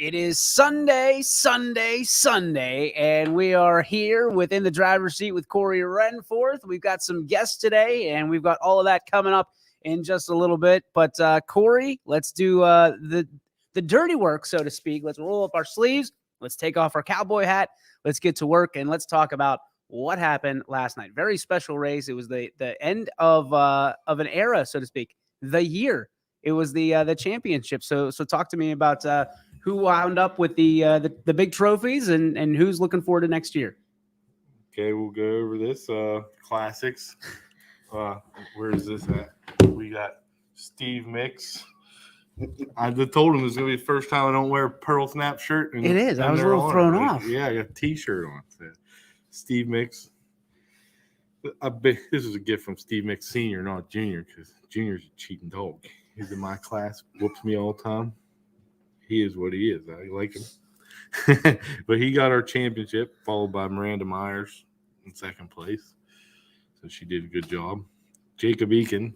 It is Sunday, and we are here within the driver's seat with Corey Renforth. We've got some guests today, and we've got all of that coming up in just a little bit. But Corey, let's do the dirty work, so to speak. Let's roll up our sleeves. Let's take off our cowboy hat. Let's get to work, and let's talk about what happened last night. Very special race. It was the end of an era, so to speak. The year. It was the championship. So talk to me about who wound up with the big trophies and who's looking forward to next year. Okay, we'll go over this classics. Where is this at? We got Steve Mix. I just told him it's gonna be the first time I don't wear a Pearl Snap shirt. And, it is. I was a little thrown off. Yeah, I got a T-shirt on. So, Steve Mix. I bet this is a gift from Steve Mix Senior, not Junior, because Junior's a cheating dog. He's in my class, whoops me all the time. He is what he is. I like him. But he got our championship, followed by Miranda Myers in second place. So she did a good job. Jacob Eakin.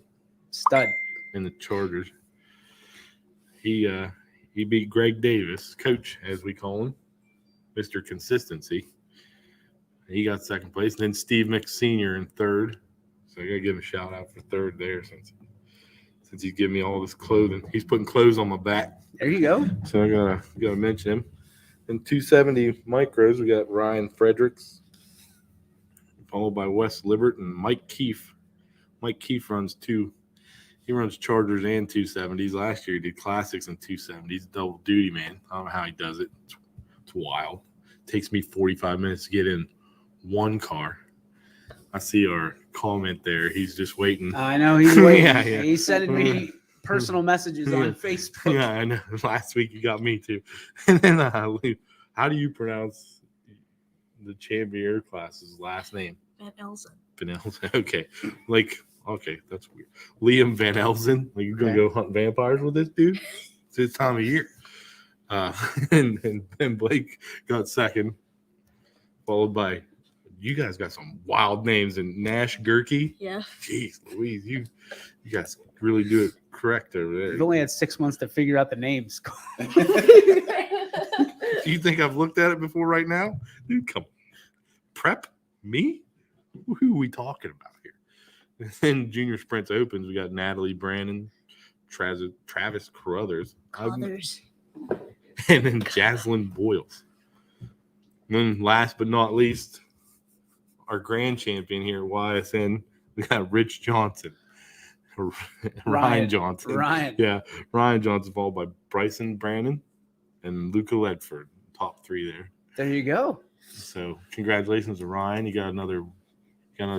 Stud. In the Chargers. He beat Greg Davis, coach, as we call him, Mr. Consistency. He got second place. And then Steve Mix Sr. in third. So I got to give him a shout out for third there since he's giving me all this clothing. He's putting clothes on my back. There you go. So I gotta mention him. In 270 micros, we got Ryan Fredericks, followed by Wes Libert and Mike Keefe. Mike Keefe runs he runs Chargers and 270s. Last year he did classics and 270s. Double duty, man. I don't know how he does it. It's wild. It takes me 45 minutes to get in one car. I see our comment there. He's just waiting. I know he's waiting. Yeah. He's sending me personal messages on Facebook. Yeah, I know. Last week you got me too. And then how do you pronounce the champion class's last name? Van Elzen. Van Elzen. Okay. Okay, that's weird. Liam Van Elzen. Like, you're going to go hunt vampires with this dude? It's his time of year. And then Blake got second, followed by, you guys got some wild names. And Nash Gerke. Yeah. Jeez Louise, you guys really do it correct over there. You've only had 6 months to figure out the names. Do you think I've looked at it before right now? Dude, come prep me? Who are we talking about here? And then Junior Sprints opens. We got Natalie Brandon, Travis Carruthers, Others. and then Jaslyn Boyles. And then last but not least, our grand champion here at YSN, we got Rich Johnson. Ryan Johnson. Yeah, Ryan Johnson, followed by Bryson Brandon and Luca Ledford. Top three there. There you go. So congratulations to Ryan. You got another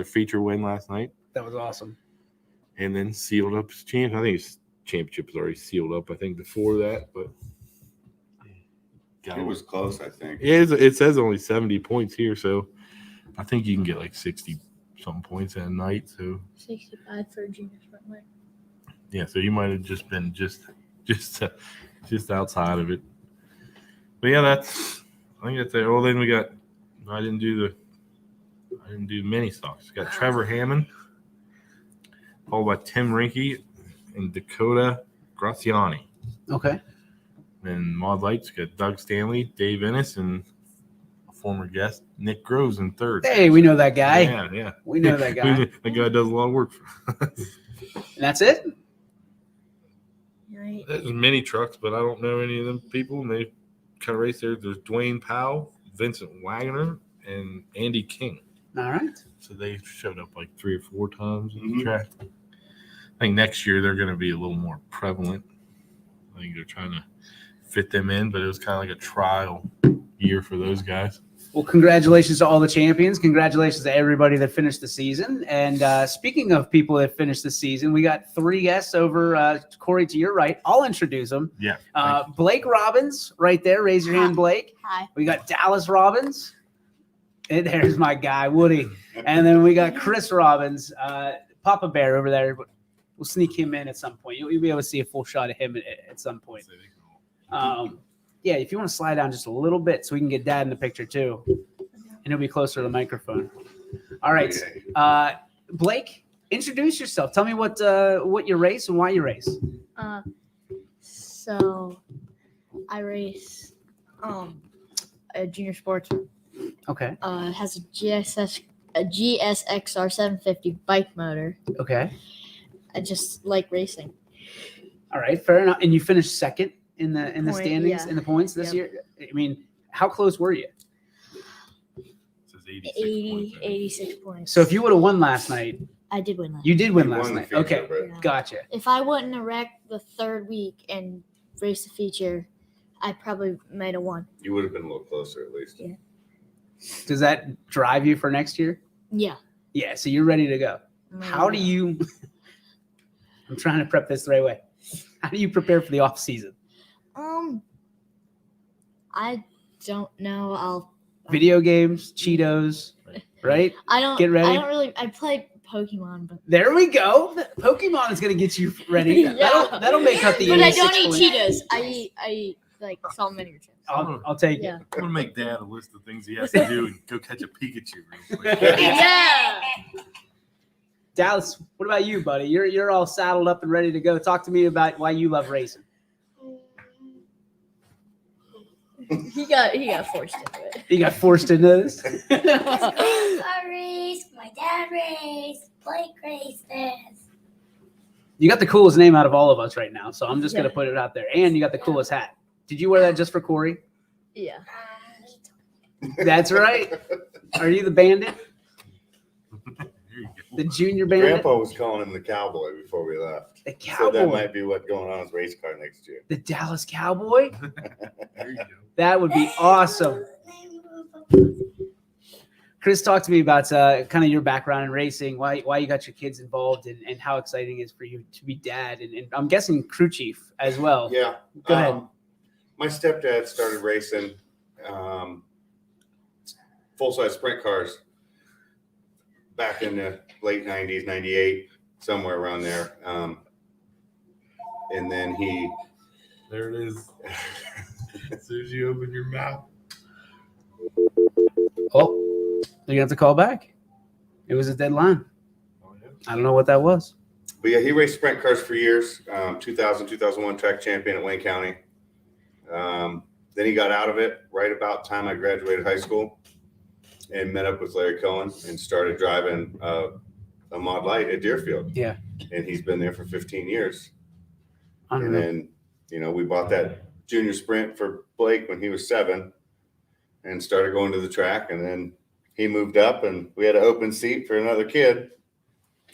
feature win last night. That was awesome. And then sealed up his champ. I think his championship was already sealed up, I think, before that, but it was close, I think. It says only 70 points here, so I think you can get like 60-something points in a night. So 65 for a junior sprint win. Yeah, so you might have just been just outside of it. But yeah, I think that's it. Well, then we got. I didn't do mini stocks. We got Trevor Hammond, followed by Tim Rinke and Dakota Graziani. Okay. Then Mod Lights got Doug Stanley, Dave Ennis, and a former guest, Nick Groves in third. Hey, we know that guy. Yeah. We know that guy. That guy does a lot of work for us. And that's it? Right. There's many trucks, but I don't know any of them people. And they kind of race there. There's Dwayne Powell, Vincent Wagner, and Andy King. All right. So they showed up like 3 or 4 times in the track. I think next year they're going to be a little more prevalent. I think they're trying to fit them in, but it was kind of like a trial year for those guys. Well, congratulations to all the champions. Congratulations to everybody that finished the season. And speaking of people that finished the season, we got 3 guests over. Corey, to your right. I'll introduce them. Yeah. Blake Robbins, right there. Raise your hand, Blake. Hi. We got Dallas Robbins. And there's my guy, Woody. And then we got Chris Robbins, Papa Bear over there. We'll sneak him in at some point. You'll be able to see a full shot of him at some point. Yeah, if you want to slide down just a little bit so we can get Dad in the picture too. And he'll be closer to the microphone. All right. Blake, introduce yourself. Tell me what you race and why you race. So I race Junior Sports. Okay. It has a GSXR 750 bike motor. Okay. I just like racing. All right. Fair enough. And you finished second in the Point, standings yeah. in the points this year. I mean, how close were you? It says 86 points. 86 points. So if you would have won last night, I did win that. you did win You last won the night. feature, Okay. but Yeah. Gotcha. If I wouldn't have wrecked the third week and raced the feature, I probably might have won. you would have been a little closer at least. Yeah. Does that drive you for next year? Yeah. Yeah. So you're ready to go. How do you? I'm trying to prep this the right way. How do you prepare for the off season? I don't know. Video games, Cheetos, right? I don't Get ready. I don't really. I play Pokemon, but There we go. Pokemon is going to get you ready. Yeah. That'll make up the. but I 86 don't eat points. Cheetos. I eat like salt and vinegar chips. I'll take it. Yeah. I'm gonna make Dad a list of things he has to do and go catch a Pikachu real quick. Yeah. Dallas, what about you, buddy? You're all saddled up and ready to go. Talk to me about why you love racing. He got forced into it. You got forced into this. I race, my dad raced, Blake races. You got the coolest name out of all of us right now, so I'm just gonna Yeah. put it out there. And you got the coolest hat. Did you wear that just for Corey? Yeah. That's right. Are you the bandit? There you go. The junior bandit? Grandpa was calling him the cowboy before we left. The So that cowboy. might be what's going on with race car next year. The Dallas Cowboy? There you go. That would be awesome. Chris, talk to me about kind of your background in racing, why you got your kids involved, and how exciting it is for you to be dad, and I'm guessing crew chief as well. Yeah. Go ahead. My stepdad started racing full-size sprint cars back in the late 90s, 98, somewhere around there. And then he... There it is. As soon as you open your mouth. Oh, you're going to have to call back. It was a dead line. Oh, yeah. I don't know what that was. But yeah, he raced sprint cars for years. 2000, 2001 track champion at Wayne County. Then he got out of it right about the time I graduated high school and met up with Larry Cohen and started driving a Mod Light at Deerfield. Yeah. And he's been there for 15 years. And Unreal. then, we bought that junior sprint for Blake when he was 7 and started going to the track. And then he moved up and we had an open seat for another kid.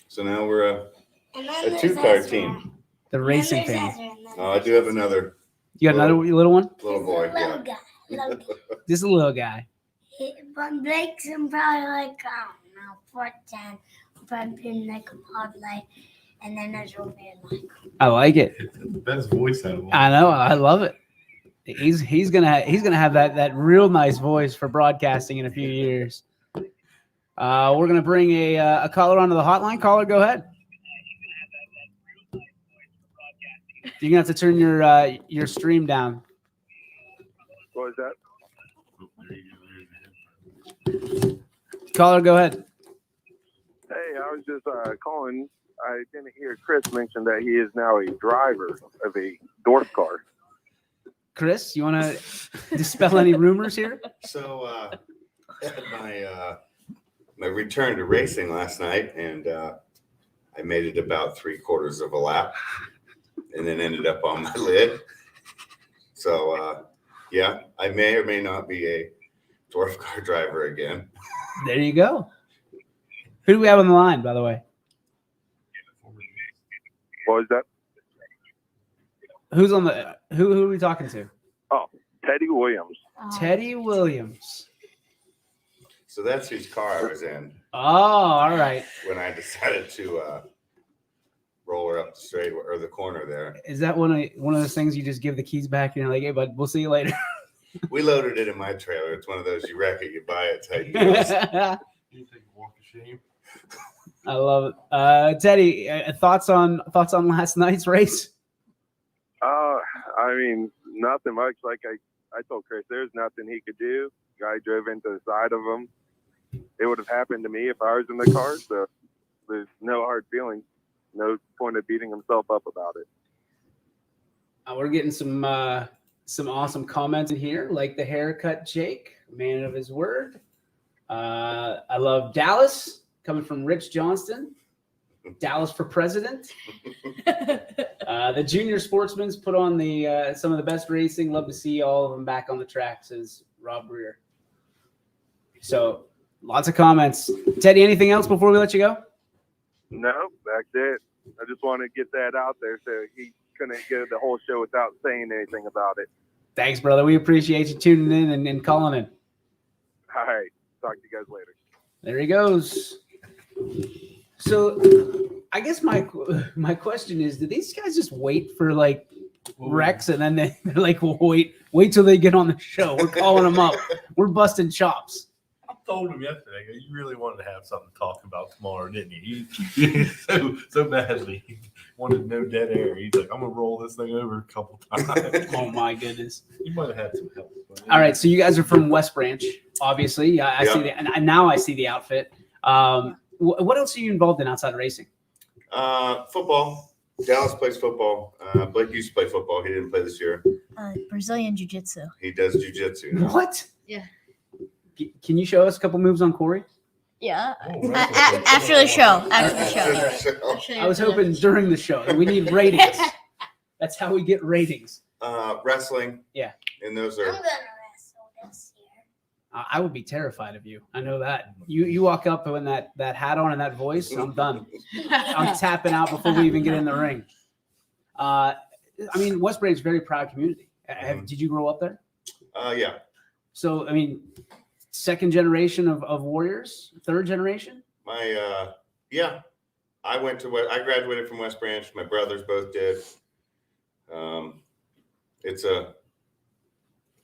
So now we're a 2-car team. The racing fan. I do have another You got another little one? little boy. Yeah. Little guy. Little guy. This is a little guy. But Blake's in probably like, I don't know, 4'10", probably been like a pod light, and then there's over there like. I like it. It's the best voice out of all. I know. I love it. He's gonna have that real nice voice for broadcasting in a few years. We're gonna bring a caller onto the hotline. Caller, go ahead. You're gonna have to turn your stream down. What was that? Oh, there you go. Caller, go ahead. Hey, I was just calling. I didn't hear Chris mention that he is now a driver of a dwarf car. Chris, you want to dispel any rumors here? So my return to racing last night, and I made it about 3/4 of a lap, and then ended up on my lid. So yeah, I may or may not be a dwarf car driver again. There you go. Who do we have on the line, by the way? What was that? Who's on the who are we talking to? Teddy Williams. Teddy Williams. So that's whose car I was in Oh, all right. when I decided to roll her up the straight or the corner there. Is that one of those things you just give the keys back and you're like, hey, bud, we'll see you later? We loaded it in my trailer. It's one of those you wreck it, you buy it type deals. You take a walk of shame. I love it. Teddy, thoughts on last night's race? I mean, nothing much. Like I told Chris, there's nothing he could do. Guy drove into the side of him. It would have happened to me if I was in the car. So there's no hard feelings. No point of beating himself up about it. We're getting some some awesome comments in here, like the haircut Jake, man of his word. I love Dallas, coming from Rich Johnston. Dallas for president. The junior sportsmen's put on the some of the best racing. Love to see all of them back on the track, says Rob Breer. So lots of comments. Teddy, anything else before we let you go? No, that's it. I just want to get that out there so he couldn't get the whole show without saying anything about it. Thanks, brother. We appreciate you tuning in and calling in. All right. Talk to you guys later. There he goes. So I guess my question is, do these guys just wait for like wrecks and then they're like, well, wait till they get on the show. We're calling them up. We're busting chops. I told him yesterday, you really wanted to have something to talk about tomorrow, didn't you? He so badly. He wanted no dead air. He's like, I'm going to roll this thing over a couple times. Oh, my goodness. You might have had some help. All right, so you guys are from West Branch, obviously. I see the, and now I see the outfit. What else are you involved in outside of racing? Football. Dallas plays football. Blake used to play football. He didn't play this year. Brazilian jiu-jitsu. He does jiu-jitsu now. What? Yeah. Can you show us a couple moves on Corey? Yeah. Oh, After the show. After the show. I was hoping during the show. We need ratings. That's how we get ratings. Wrestling. Yeah. And those I'm are gonna wrestle this year. I would be terrified of you. I know that. You walk up with that hat on and that voice, I'm done. I'm tapping out before we even get in the ring. I mean, West Branch is a very proud community. Did you grow up there? yeah. So, I mean, second generation of Warriors, third generation? My yeah. I graduated from West Branch. My brothers both did.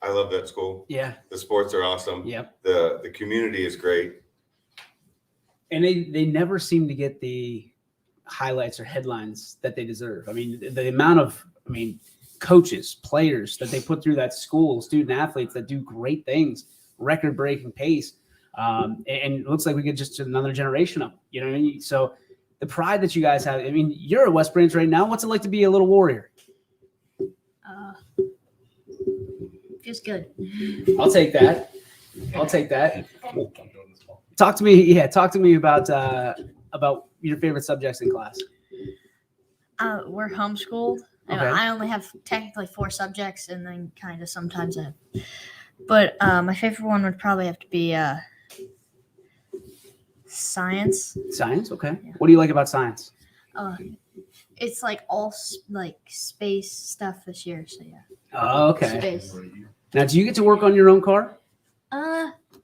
I love that school. Yeah. The sports are awesome. Yep. The community is great. And they never seem to get the highlights or headlines that they deserve. I mean, the amount of, coaches, players that they put through that school, student athletes that do great things, record-breaking pace. And it looks like we get just another generation up. You know what I mean? So the pride that you guys have, you're at West Branch right now. What's it like to be a little Warrior? Feels good. I'll take that. Talk to me. Yeah. Talk to me about your favorite subjects in class. We're homeschooled. Okay. I only have technically 4 subjects, and then kind of sometimes I have. But my favorite one would probably have to be science. Science. Okay. Yeah. What do you like about science? It's like all like space stuff this year. So yeah. Oh, okay. Space. Now, do you get to work on your own car?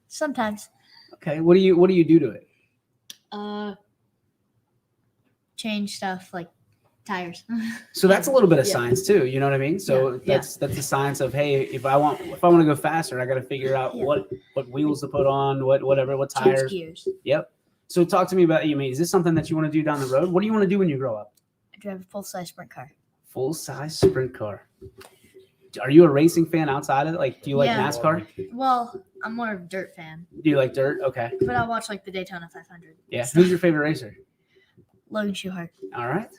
Sometimes. Okay. What do you do to it? Change stuff like tires. So that's a little bit of Yeah. science too. You know what I mean? So Yeah. that's the science of, hey, if I want to go faster, I got to figure out Yeah. what wheels to put on, what Change tires. gears. Yep. So talk to me about, is this something that you want to do down the road? What do you want to do when you grow up? I drive a full-size sprint car. Full-size sprint car. Are you a racing fan outside of it? Like, do you like Yeah. NASCAR? Well, I'm more of a dirt fan, Do you like dirt? Okay. but I watch like the Daytona 500. Yeah. Who's your favorite racer? Logan Schuchart. All right.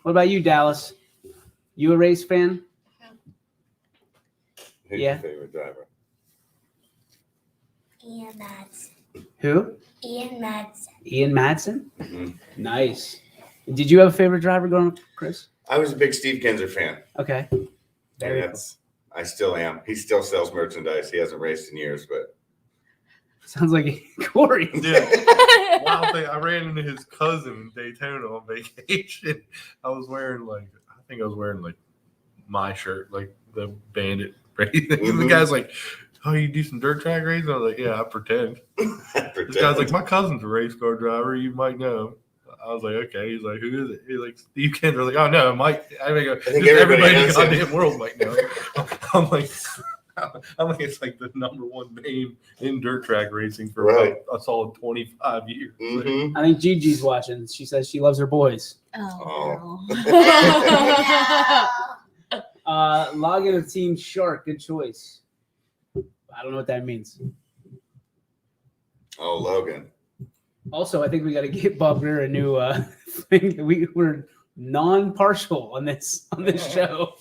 What about you, Dallas? You a race fan? Who's Yeah. your favorite driver? Ian Madsen. Who? Ian Madsen. Ian Madsen? Mhm. Nice. Did you have a favorite driver growing up, Chris? I was a big Steve Kinzer fan. Okay. Very cool. I still am. He still sells merchandise. He hasn't raced in years, but Sounds like Corey. Yeah. Wild thing, I ran into his cousin in Daytona on vacation. I was wearing my shirt, like the bandit race. The guy's like, "Oh, you do some dirt track racing?" I was like, "Yeah, I pretend." This guy's like, "My cousin's a race car driver. You might know." I was like, "Okay." He's like, "Who is it?" He's like, "Steve Kinzer." I was like, "Oh no, Mike." I mean, think everybody in knows the him. goddamn world might know. I'm like, it's like the number one name in dirt track racing for Right. about a solid 25 years. Mhm. I think Gigi's watching. She says she loves her boys. Oh. Log in a Team Shark. Good choice. I don't know what that means. Oh, Logan. Also, I think we got to get Bob Greer a new thing. We're non-partial on this show.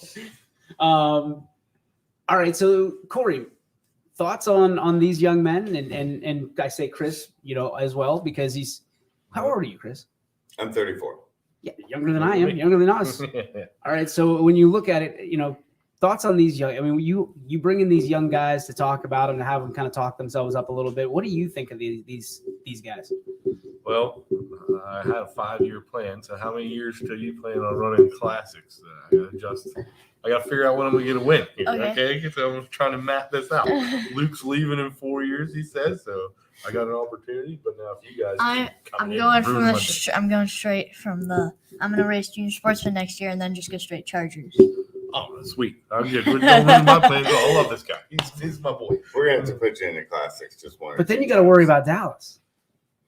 All right, so Corey, thoughts on these young men, and I say Chris, as well, because he's. How old are you, Chris? I'm 34. Yeah, younger than I am, younger than us. All right, so when you look at it, thoughts on these young. I mean, you bring in these young guys to talk about them, to have them kind of talk themselves up a little bit. What do you think of these guys? Well, I had a 5-year plan. So how many years till you plan on running classics? I got to figure out when I'm going to get a win here. Okay. So I'm trying to map this out. Luke's leaving in 4 years, he says. So I got an opportunity. But now if you guys I'm going straight from I'm going to race junior sportsman next year and then just go straight Chargers. Oh, sweet. I'm good. Don't ruin my plans. I love this guy. He's my boy. We're going to have to put you in the classics. Just one. But then you got to worry about Dallas.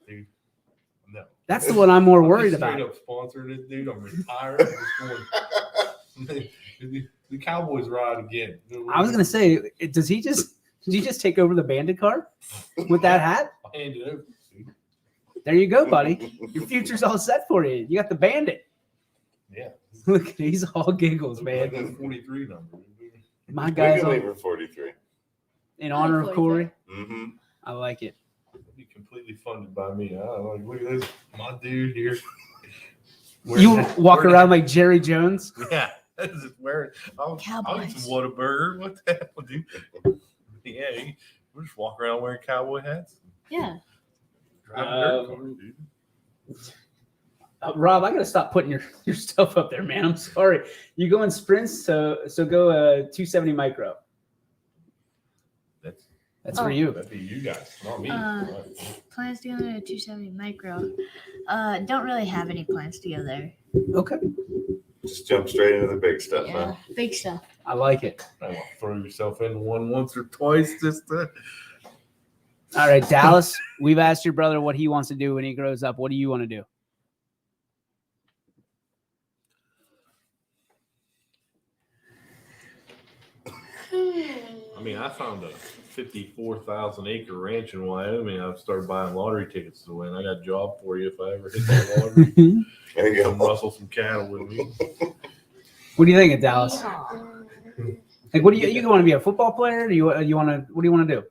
Dude, no. That's the one I'm more worried about. Straight up sponsor this dude. I'm retiring. The Cowboys ride again. I was gonna say, did he just take over the Bandit car with that hat? I'll hand it over. There you go, buddy. Your future's all set for you. You got the Bandit. Yeah. Look, he's all giggles, man. Like that 43 number. My We guy's can leave her 43. in honor of Corey. Mm-hmm. I like it. It'll be completely funded by me. Look at this, my dude here. You walk around like Jerry Jones. Yeah, just wearing. I'll eat some Whataburger. What the hell, dude? Yeah, we're just walking around wearing cowboy hats. Yeah. Driving dirt cars, dude. Rob, I gotta stop putting your stuff up there, man. I'm sorry. You go in sprints, so go 270 micro. That's for you. That'd be you guys, not me. Plans to go to 270 micro. Don't really have any plans to go there. Okay. Just jump straight into the big stuff, huh? Big stuff. I like it. I want to throw yourself in one once or twice just to. All right, Dallas, we've asked your brother what he wants to do when he grows up. What do you want to do? I mean, I found a 54,000 acre ranch in Wyoming. I've started buying lottery tickets to win. I got a job for you if I ever hit that lottery. There you Come go. rustle some cattle with me. What do you think of Dallas? Like, what do you want to be a football player? Do you want to? What do you want to do?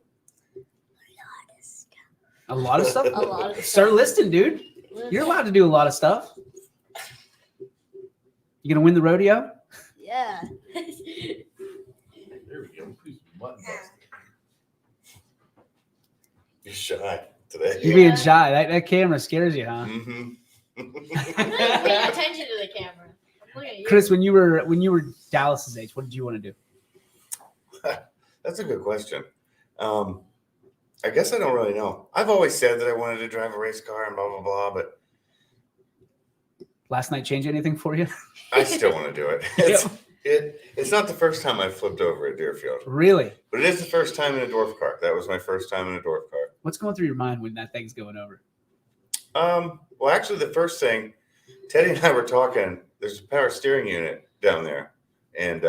A lot of stuff. A lot of stuff. Start listing, dude. You're allowed to do a lot of stuff. You gonna win the rodeo? Yeah. There we go. Please, mutton bust. You're shy today. You're being shy. That camera scares you, huh? Mm-hmm. I'm not paying attention to the camera. Look at you. Chris, when you were Dallas's age, what did you want to do? That's a good question. I guess I don't really know. I've always said that I wanted to drive a race car and blah, blah, blah, but Last night change anything for you? I still want to do it. It's not the first time I've flipped over at Deerfield, Really? but it is the first time in a dwarf car. That was my first time in a dwarf car. What's going through your mind when that thing's going over? Well, actually, the first thing, Teddy and I were talking, there's a power steering unit down there, and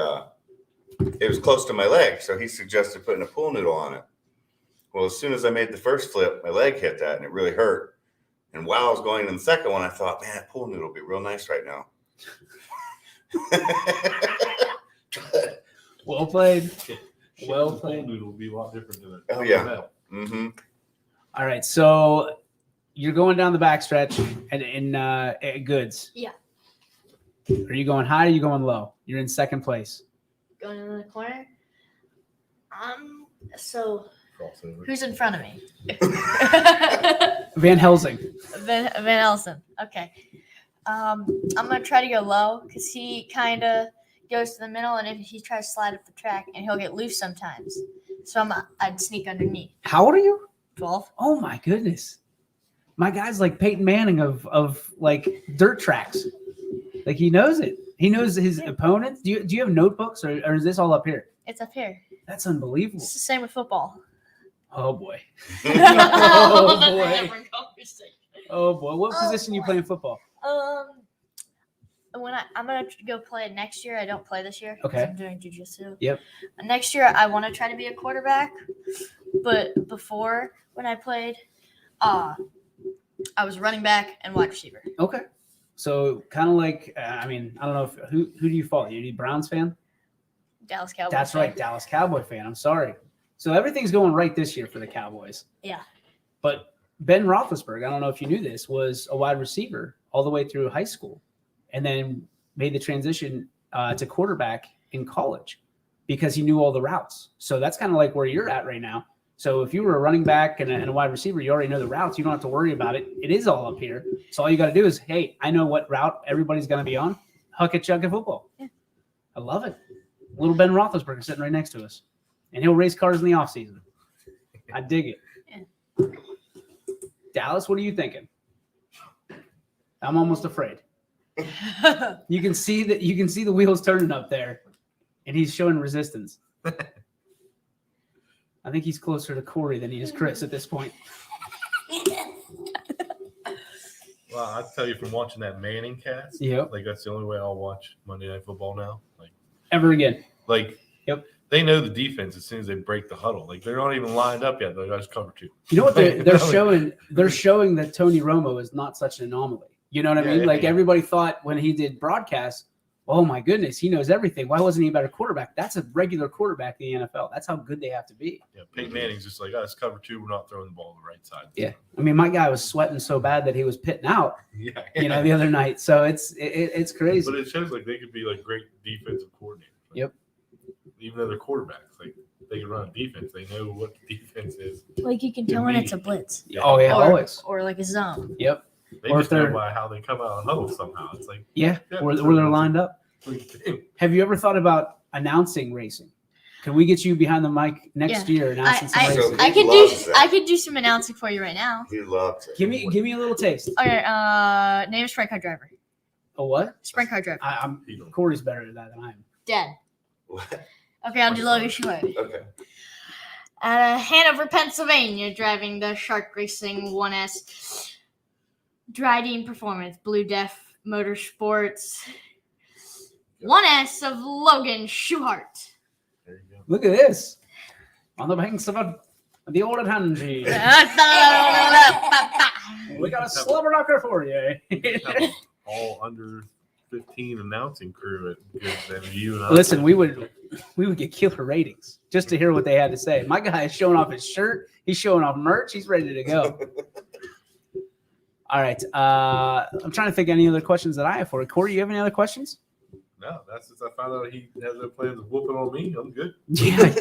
it was close to my leg, so he suggested putting a pool noodle on it. Well, as soon as I made the first flip, my leg hit that, and it really hurt. And while I was going in the second one, I thought, man, that pool noodle would be real nice right now. Well played. Well The played. pool noodle would be a lot different than Oh, yeah. metal. Mm-hmm. All right, so you're going down the backstretch at Goods. Yeah. Are you going high or are you going low? You're in second place. Going in the corner. So Crossover. who's in front of me? Van Helsing. Van Elson. Okay. I'm gonna try to go low because he kind of goes to the middle, and if he tries to slide up the track, and he'll get loose sometimes. So I'd sneak underneath. How old are you? 12. Oh my goodness. My guy's like Peyton Manning of like dirt tracks. Like he knows it. He knows his opponents. Do you have notebooks or is this all up here? It's up here. That's unbelievable. It's the same with football. Oh boy. That's Oh a boy. different conversation. Oh boy. What Oh, position you play in football? When I'm gonna go play it next year. I don't play this year. 'cause Okay. I'm doing jujitsu. Yep. Next year I want to try to be a quarterback, but before when I played, I was running back and wide receiver. Okay. So kind of like I don't know who do you follow? You a Browns fan? Dallas Cowboys. That's right, Dallas Cowboy fan. I'm sorry. So everything's going right this year for the Cowboys. Yeah. But Ben Roethlisberger, I don't know if you knew this, was a wide receiver all the way through high school, and then made the transition to quarterback in college because he knew all the routes. So that's kind of like where you're at right now. So if you were a running back and a wide receiver, you already know the routes. You don't have to worry about it. It is all up here. So all you got to do is, hey, I know what route everybody's going to be on. Huck it, chuck it, football. Yeah. I love it. Little Ben Roethlisberger sitting right next to us. And he'll race cars in the offseason. I dig it. Yeah. Dallas, what are you thinking? I'm almost afraid. You can see the wheels turning up there, and he's showing resistance. I think he's closer to Corey than he is Chris at this point. Well, I tell you from watching that Manning cast, Yep. like that's the only way I'll watch Monday Night Football now. Ever again. Like, Yep. They know the defense as soon as they break the huddle. Like they're not even lined up yet. They just cover two. You know what they're showing? They're showing that Tony Romo is not such an anomaly. You know what I mean? Like everybody thought when he did broadcast, oh my goodness, he knows everything. Why wasn't he a better quarterback? That's a regular quarterback in the NFL. That's how good they have to be. Yeah, Peyton Manning's just like, it's cover two. We're not throwing the ball on the right side. Yeah. I mean, my guy was sweating so bad that he was pitting out, Yeah. the other night. So it's crazy. But it shows like they could be like great defensive coordinators. Like, Yep. Even though they're quarterbacks, like they can run a defense. They know what the defense is. Like you can tell when it's a blitz. Oh, yeah, or, always. Or like a zone. Yep. They Or just if know they're- by how they come out of huddle somehow. It's like, Yeah, Yeah, where so they're that's lined up. Have you ever thought about announcing racing? Can we get you behind the mic next year announcing some racing? I could do some announcing for you right now. He loves it. Give me a little taste. Okay, name is sprint car driver. A what? Sprint car driver. I'm Corey's better at that than I am. Dead. What? Okay, I'll do Logan Schumacher. Okay. Hanover, Pennsylvania, driving the Shark Racing 1S Dryden Performance Blue Def Motorsports 1S of Logan Schuhart. there you go. Look at this. On the banks of the old Hanji. We got a slobber knocker for you. Have an all under 15 announcing crew at you and I. Listen, we would get killer ratings just to hear what they had to say. My guy is showing off his shirt. He's showing off merch. He's ready to go. All right. I'm trying to think of any other questions that I have for you. Corey, you have any other questions? No, that's since I found out he has no plans of whooping on me. I'm good. Yeah.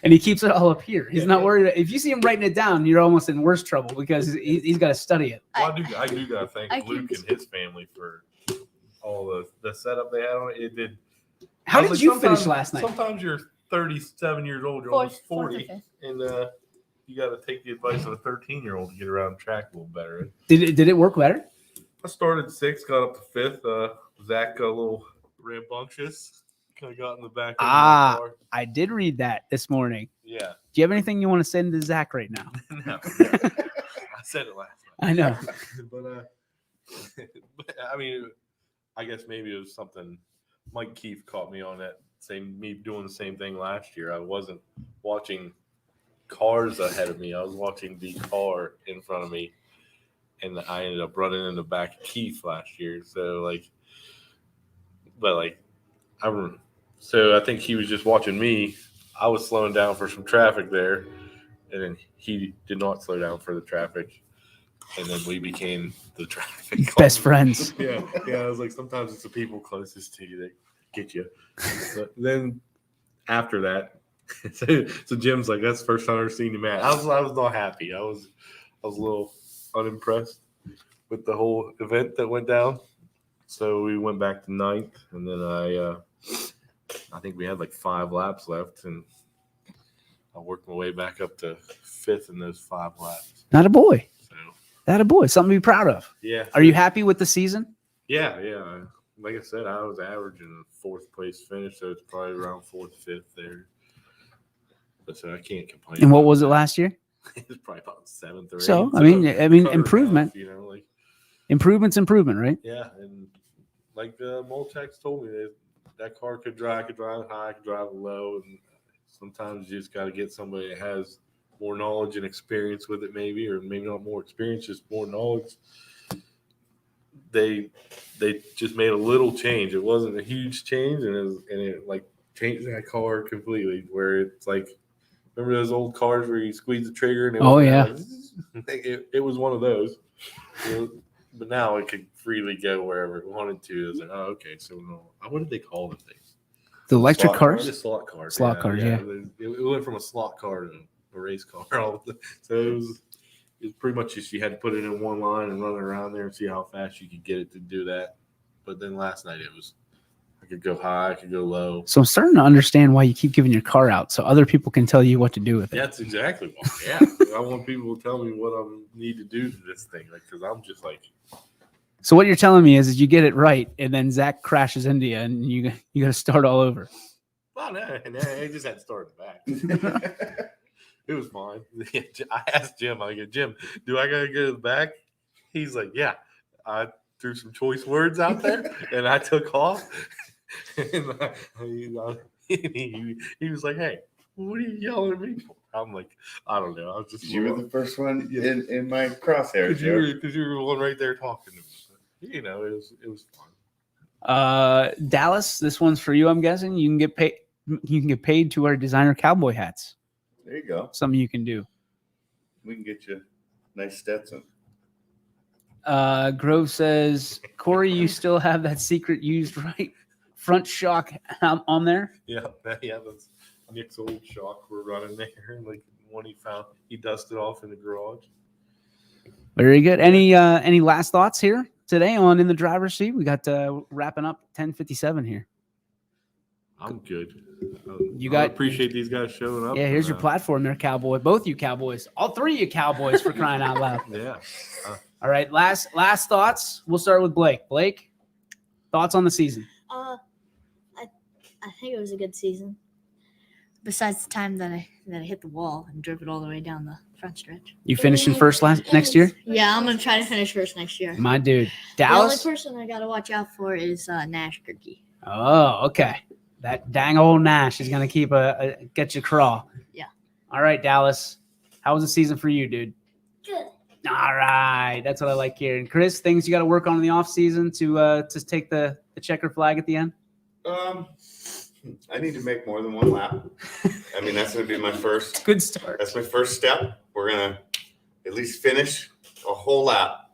And he keeps it all up here. He's not worried. If you see him writing it down, you're almost in worse trouble because he's got to study it. Well, I do got to thank I Luke can- and his family for all the setup they had on it. It did. How I was did like, you sometimes- finish last night? Sometimes you're 37 years old, you're almost Fourth or 40, fifth. and you got to take the advice of a 13-year-old to get around track a little better. Did it work better? I started 6th, got up to 5th. Zach got a little rambunctious, kind of got in the back of Ah. the car. I did read that this morning. Yeah. Do you have anything you want to send to Zach right now? No, I said it last night. I know. but I mean, I guess maybe it was something. Mike Keefe caught me on that me doing the same thing last year. I wasn't watching cars ahead of me. I was watching the car in front of me, and I ended up running in the back of Keefe last year. So I think he was just watching me. I was slowing down for some traffic there, and then he did not slow down for the traffic. And then we became the traffic Best friends. Yeah. I was like, sometimes it's the people closest to you that get you. But then after that, so Jim's like, that's the first time I've ever seen you mad. I was not happy. I was a little unimpressed with the whole event that went down. So we went back to 9th, and then I think we had like 5 laps left, and I worked my way back up to 5th in those 5 laps. Not a boy. So Not a boy. Something to be proud of. yeah. Are you happy with the season? Yeah. Like I said, I was averaging a 4th place finish, so it's probably around 4th, 5th there. But so I can't complain. And what about was it that. last year? It was probably about 7th or 8th. So, I mean, cut her improvement. off, like Improvement's improvement, right? yeah, and like Moltex told me that car could drive it high, could drive it low, and sometimes you just got to get somebody that has more knowledge and experience with it, maybe, or maybe not more experience, just more knowledge. They just made a little change. It wasn't a huge change, and it like changed that car completely. Where it's like, remember those old cars where you squeeze the trigger and it Oh, would yeah. it was one of those. But now it could freely go wherever it wanted to. It's like, oh, okay. So no, what did they call the thing? The electric Slot cars? The slot car. Slot cars, yeah. It went from a slot car to a race car. So it was pretty much just you had to put it in one line and run it around there and see how fast you could get it to do that. But then last night I could go high, I could go low. So I'm starting to understand why you keep giving your car out so other people can tell you what to do with it. That's exactly why. Yeah, I want people to tell me what I need to do to this thing, because I'm just like. So what you're telling me is you get it right, and then Zach crashes into you, and you got to start all over. Well, no, I just had to start it back. It was fine. I asked Jim, I go, Jim, do I got to go to the back? He's like, yeah. I threw some choice words out there, and I took off. And he was like, hey, what are you yelling at me for? I'm like, I don't know. I was just You were the first one in my crosshairs. because you were the one right there talking to me. It was fun. Dallas, this one's for you. I'm guessing you can get paid. You can get paid to wear designer cowboy hats. There you go. Something you can do. We can get you a nice Stetson. Grove says, Corey, you still have that secret used right front shock on there? Yeah, that's Nick's old shock we're running there. Like one he dusted off in the garage. Very good. Any last thoughts here today on In the Driver's Seat? We got wrapping up 10:57 here. I'm good. I appreciate these guys showing up. Yeah, here's your platform there, cowboy. Both you cowboys. All three of you cowboys, for crying out loud. Yeah. All right, last thoughts. We'll start with Blake. Blake, thoughts on the season? I think it was a good season. Besides the time that I hit the wall and drove it all the way down the front stretch. You finishing first next year? Yeah, I'm gonna try to finish first next year. My dude. Dallas? The only person I gotta watch out for is Nash Gerke. Oh, okay. That dang old Nash is gonna keep get you crawl. Yeah. All right, Dallas. How was the season for you, dude? Good. All right, that's what I like hearing. Chris, things you got to work on in the off season to take the checker flag at the end. I need to make more than one lap. I mean, that's going to be my first. Good start. That's my first step. We're going to at least finish a whole lap,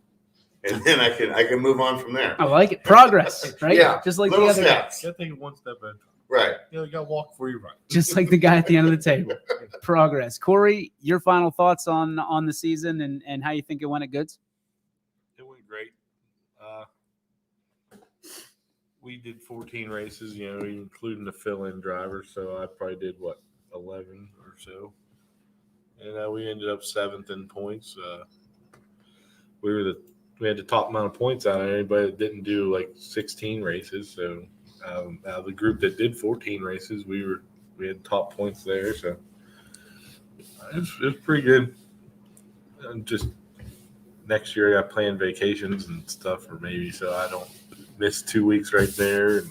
and then I can move on from there. I like it. Progress, right? Yeah, Just like little the other guy. steps. You got to take it one step at a time. Right. You got to walk before you run. Just like the guy at the end of the table. Progress. Corey, your final thoughts on the season and how you think it went at Goods? It went great. We did 14 races, including the fill-in driver. So I probably did 11 or so, and we ended up 7th in points. We had the top amount of points out of anybody that didn't do 16 races. So the group that did 14 races, we had top points there. So it was pretty good. And just next year, I got planned vacations and stuff, or maybe so I don't miss 2 weeks right there. And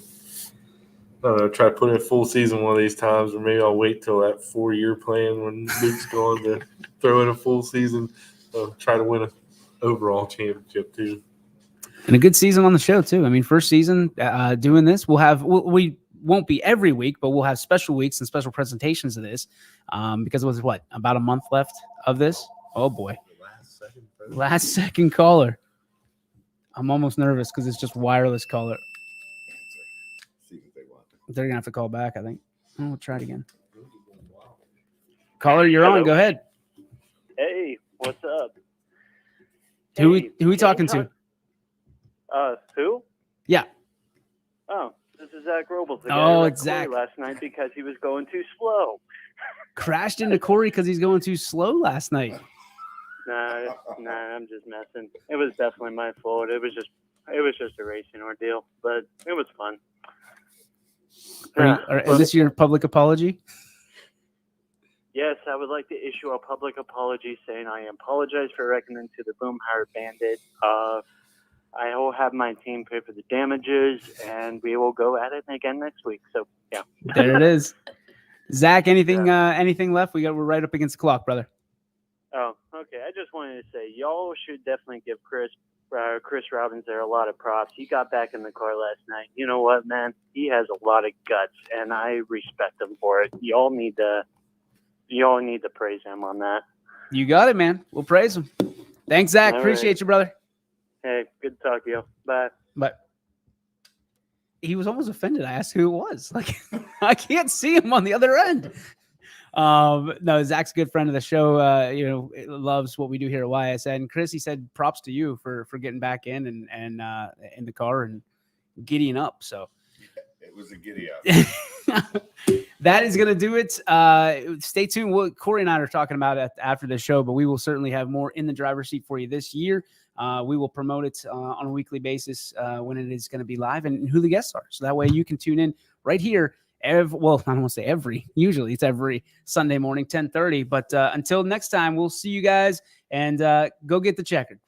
I don't know, try to put in a full season one of these times, or maybe I'll wait till that 4-year plan when Luke's gone to throw in a full season. Try to win an overall championship too. And a good season on the show too. I mean, first season doing this, we won't be every week, but we'll have special weeks and special presentations of this because it was about a month left of this. Oh boy. Last second caller. I'm almost nervous because it's just wireless caller. See what they want. They're going to have to call back, I think. We'll try it again. Caller, you're on. Go ahead. Hey, what's up? Who we talking to? Who? Yeah. Oh, this is Zach Robles. Oh, it's Zach. Last night because he was going too slow. Crashed into Corey because he's going too slow last night. Nah, I'm just messing. It was definitely my fault. It was just a racing ordeal, but it was fun. Is this your public apology? Yes, I would like to issue a public apology saying I apologize for wrecking into the Boomhauer Bandit. I will have my team pay for the damages, and we will go at it again next week. So, yeah. There it is. Zach, anything left? We're right up against the clock, brother. Oh, okay. I just wanted to say y'all should definitely give Chris Chris Robbins there a lot of props. He got back in the car last night. You know what, man? He has a lot of guts, and I respect him for it. You all need to praise him on that. You got it, man. We'll praise him. Thanks, Zach. All Appreciate right. you, brother. Hey, good to talk to you. Bye. But he was almost offended. I asked who it was. Like, I can't see him on the other end. No, Zach's a good friend of the show. Loves what we do here at YSN. And Chris, he said props to you for getting back in and in the car and giddying up. So It was a giddy up. that is going to do it. Stay tuned. Corey and I are talking about it after the show, but we will certainly have more in the driver's seat for you this year. We will promote it on a weekly basis when it is going to be live and who the guests are. So that way you can tune in right here. I don't want to say every. Usually it's every Sunday morning, 10:30. But until next time, we'll see you guys and go get the checkered.